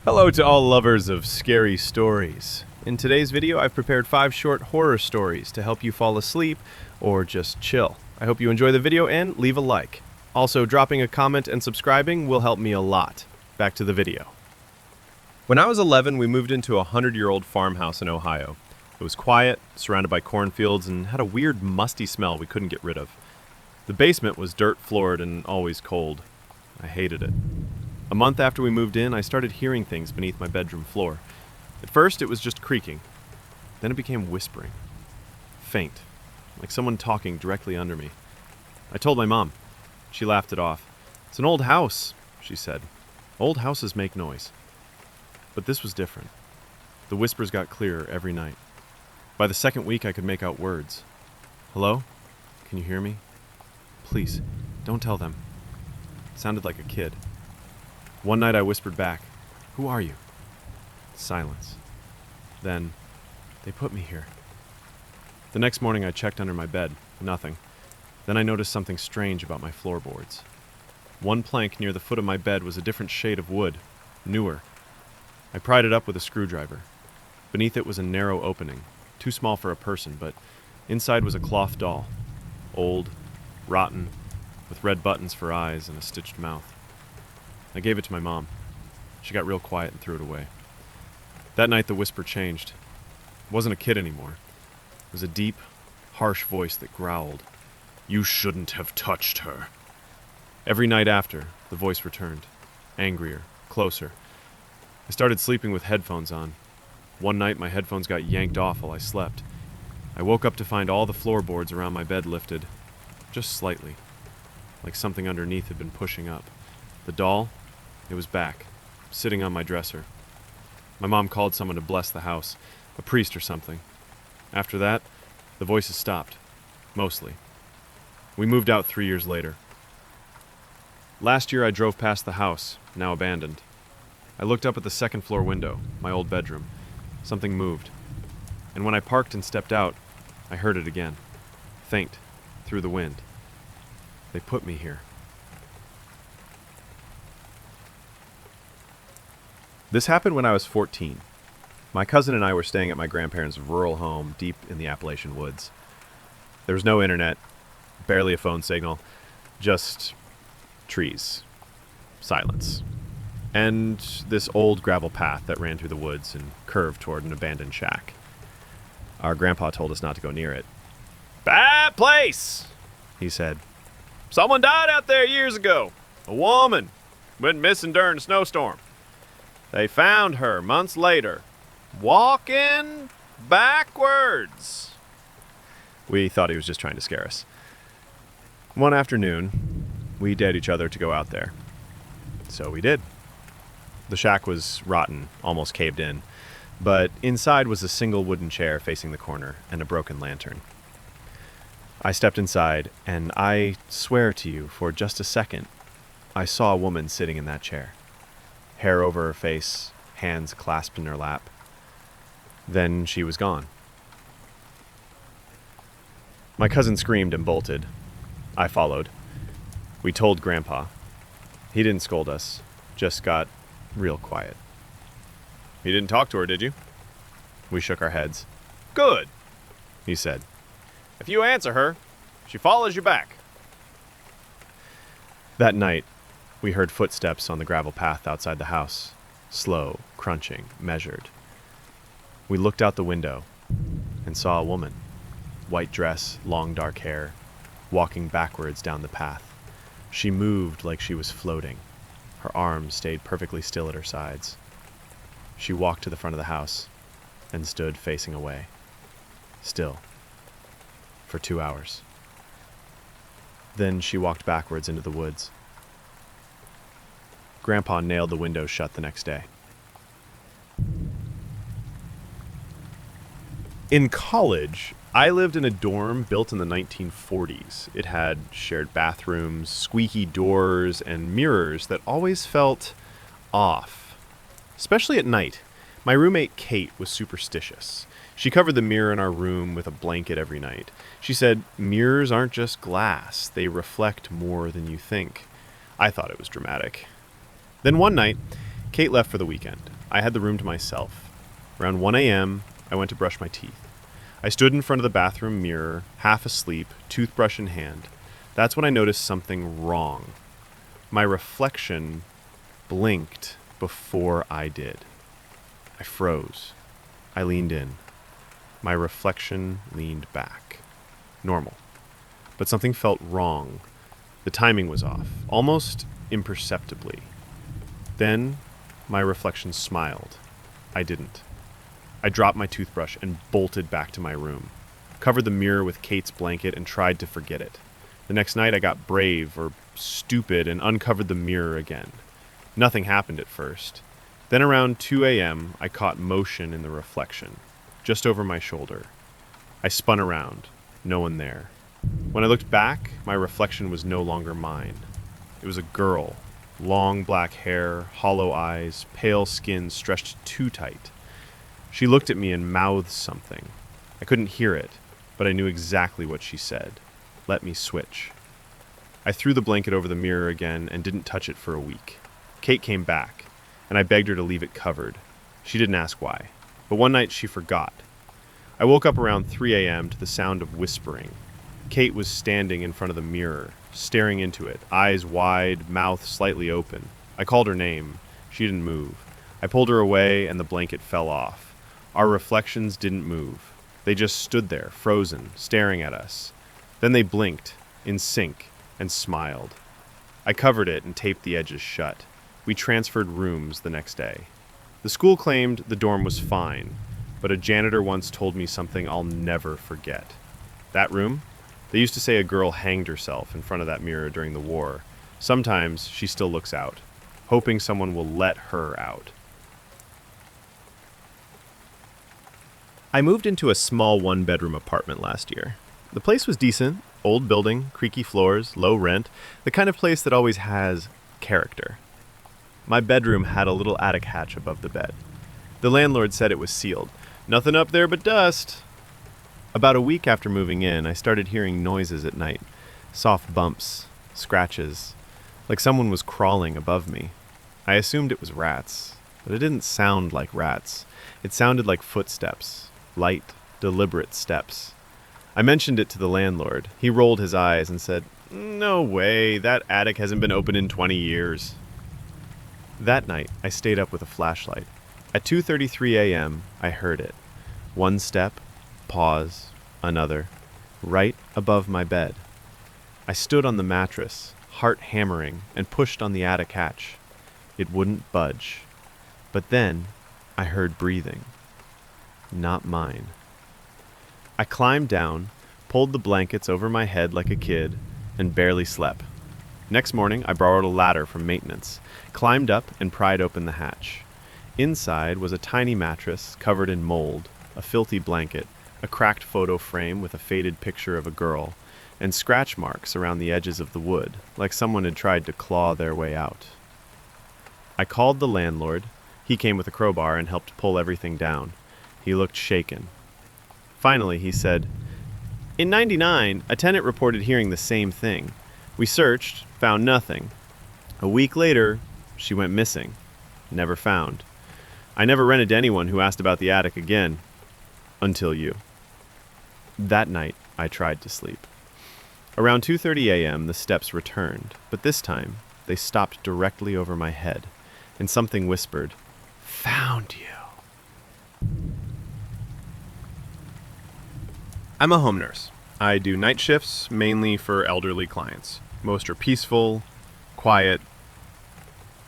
Hello to all lovers of scary stories. In today's video, I've prepared 5 short horror stories to help you fall asleep or just chill. I hope you enjoy the video and leave a like. Also, dropping a comment and subscribing will help me a lot. Back to the video. When I was 11, we moved into a 100-year-old farmhouse in Ohio. It was quiet, surrounded by cornfields, and had a weird musty smell we couldn't get rid of. The basement was dirt-floored and always cold. I hated it. A month after we moved in, I started hearing things beneath my bedroom floor. At first, it was just creaking. Then it became whispering. Faint, like someone talking directly under me. I told my mom. She laughed it off. "It's an old house," she said. "Old houses make noise." But this was different. The whispers got clearer every night. By the second week, I could make out words. "Hello? Can you hear me? Please, don't tell them." It sounded like a kid. One night I whispered back, "Who are you?" Silence. Then, "They put me here." The next morning I checked under my bed. Nothing. Then I noticed something strange about my floorboards. One plank near the foot of my bed was a different shade of wood, newer. I pried it up with a screwdriver. Beneath it was a narrow opening, too small for a person, but inside was a cloth doll. Old, rotten, with red buttons for eyes and a stitched mouth. I gave it to my mom. She got real quiet and threw it away. That night the whisper changed. It wasn't a kid anymore. It was a deep, harsh voice that growled, "You shouldn't have touched her." Every night after, the voice returned, angrier, closer. I started sleeping with headphones on. One night my headphones got yanked off while I slept. I woke up to find all the floorboards around my bed lifted, just slightly, like something underneath had been pushing up. The doll, it was back, sitting on my dresser. My mom called someone to bless the house, a priest or something. After that, the voices stopped, mostly. We moved out 3 years later. Last year I drove past the house, now abandoned. I looked up at the second floor window, my old bedroom. Something moved. And when I parked and stepped out, I heard it again. Faint, through the wind. They put me here. This happened when I was 14. My cousin and I were staying at my grandparents' rural home deep in the Appalachian woods. There was no internet, barely a phone signal, just trees, silence, and this old gravel path that ran through the woods and curved toward an abandoned shack. Our grandpa told us not to go near it. "Bad place," he said. "Someone died out there years ago. A woman. Went missing during a snowstorm. They found her months later, walking backwards." We thought he was just trying to scare us. One afternoon, we dared each other to go out there. So we did. The shack was rotten, almost caved in, but inside was a single wooden chair facing the corner and a broken lantern. I stepped inside, and I swear to you, for just a second, I saw a woman sitting in that chair. Hair over her face, hands clasped in her lap. Then she was gone. My cousin screamed and bolted. I followed. We told Grandpa. He didn't scold us, just got real quiet. "You didn't talk to her, did you?" We shook our heads. "Good," he said. "If you answer her, she follows you back." That night, we heard footsteps on the gravel path outside the house, slow, crunching, measured. We looked out the window and saw a woman, white dress, long dark hair, walking backwards down the path. She moved like she was floating. Her arms stayed perfectly still at her sides. She walked to the front of the house and stood facing away, still, for 2 hours. Then she walked backwards into the woods. Grandpa nailed the window shut the next day. In college, I lived in a dorm built in the 1940s. It had shared bathrooms, squeaky doors, and mirrors that always felt off, especially at night. My roommate Kate was superstitious. She covered the mirror in our room with a blanket every night. She said, "Mirrors aren't just glass, they reflect more than you think." I thought it was dramatic. Then one night, Kate left for the weekend. I had the room to myself. Around 1 a.m., I went to brush my teeth. I stood in front of the bathroom mirror, half asleep, toothbrush in hand. That's when I noticed something wrong. My reflection blinked before I did. I froze. I leaned in. My reflection leaned back. Normal. But something felt wrong. The timing was off, almost imperceptibly. Then, my reflection smiled. I didn't. I dropped my toothbrush and bolted back to my room, covered the mirror with Kate's blanket and tried to forget it. The next night I got brave or stupid and uncovered the mirror again. Nothing happened at first. Then around 2 a.m. I caught motion in the reflection, just over my shoulder. I spun around. No one there. When I looked back, my reflection was no longer mine. It was a girl. Long black hair, hollow eyes, pale skin stretched too tight. She looked at me and mouthed something. I couldn't hear it, but I knew exactly what she said. Let me switch. I threw the blanket over the mirror again and didn't touch it for a week. Kate came back, and I begged her to leave it covered. She didn't ask why, but one night she forgot. I woke up around 3 a.m. to the sound of whispering. Kate was standing in front of the mirror, staring into it, eyes wide, mouth slightly open. I called her name. She didn't move. I pulled her away, and the blanket fell off. Our reflections didn't move. They just stood there, frozen, staring at us. Then they blinked, in sync, and smiled. I covered it and taped the edges shut. We transferred rooms the next day. The school claimed the dorm was fine, but a janitor once told me something I'll never forget. That room? They used to say a girl hanged herself in front of that mirror during the war. Sometimes she still looks out, hoping someone will let her out. I moved into a small one-bedroom apartment last year. The place was decent, old building, creaky floors, low rent, the kind of place that always has character. My bedroom had a little attic hatch above the bed. The landlord said it was sealed. Nothing up there but dust. About a week after moving in, I started hearing noises at night. Soft bumps, scratches, like someone was crawling above me. I assumed it was rats, but it didn't sound like rats. It sounded like footsteps. Light, deliberate steps. I mentioned it to the landlord. He rolled his eyes and said, "No way, that attic hasn't been open in 20 years. That night, I stayed up with a flashlight. At 2:33 a.m., I heard it. One step, pause, another, right above my bed. I stood on the mattress, heart hammering, and pushed on the attic hatch. It wouldn't budge. But then, I heard breathing. Not mine. I climbed down, pulled the blankets over my head like a kid, and barely slept. Next morning, I borrowed a ladder from maintenance, climbed up, and pried open the hatch. Inside was a tiny mattress covered in mold, a filthy blanket, a cracked photo frame with a faded picture of a girl, and scratch marks around the edges of the wood, like someone had tried to claw their way out. I called the landlord. He came with a crowbar and helped pull everything down. He looked shaken. Finally, he said, "In '99, a tenant reported hearing the same thing. We searched, found nothing. A week later, she went missing. Never found. I never rented to anyone who asked about the attic again. Until you." That night, I tried to sleep. Around 2:30 a.m., the steps returned, but this time, they stopped directly over my head, and something whispered, "Found you." I'm a home nurse. I do night shifts, mainly for elderly clients. Most are peaceful, quiet,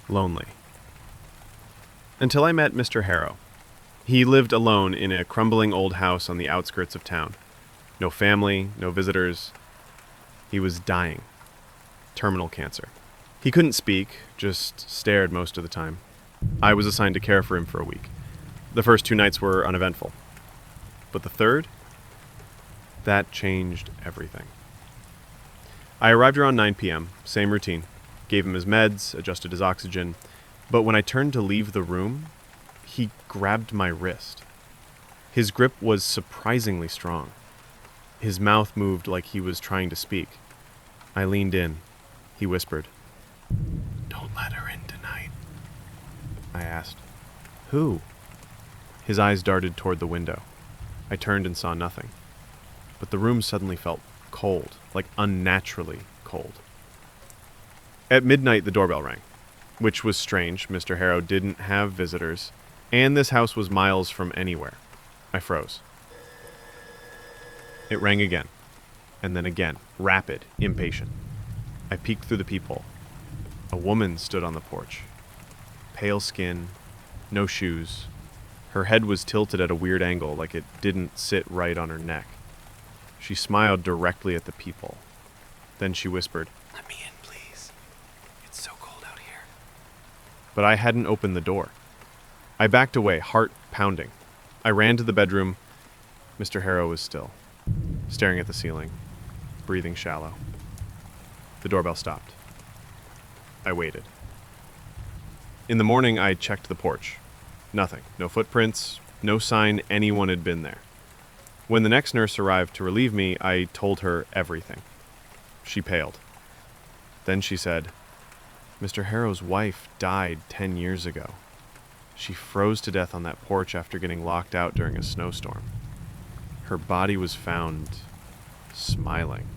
lonely. Until I met Mr. Harrow. He lived alone in a crumbling old house on the outskirts of town. No family, no visitors. He was dying. Terminal cancer. He couldn't speak, just stared most of the time. I was assigned to care for him for a week. The first 2 nights were uneventful. But the third? That changed everything. I arrived around 9 p.m., same routine. Gave him his meds, adjusted his oxygen. But when I turned to leave the room, he grabbed my wrist. His grip was surprisingly strong. His mouth moved like he was trying to speak. I leaned in. He whispered, "Don't let her in tonight," I asked. Who? His eyes darted toward the window. I turned and saw nothing. But the room suddenly felt cold, like unnaturally cold. At midnight, the doorbell rang, which was strange. Mr. Harrow didn't have visitors, and this house was miles from anywhere. I froze. It rang again, and then again, rapid, impatient. I peeked through the peephole. A woman stood on the porch. Pale skin, no shoes. Her head was tilted at a weird angle, like it didn't sit right on her neck. She smiled directly at the peephole. Then she whispered, "Let me in, please. It's so cold out here." but I hadn't opened the door. I backed away, heart pounding. I ran to the bedroom. Mr. Harrow was still, staring at the ceiling, breathing shallow. The doorbell stopped. I waited. In the morning, I checked the porch. Nothing. No footprints, no sign anyone had been there. When the next nurse arrived to relieve me, I told her everything. She paled. Then she said, "Mr. Harrow's wife died 10 years ago. She froze to death on that porch after getting locked out during a snowstorm. Her body was found smiling."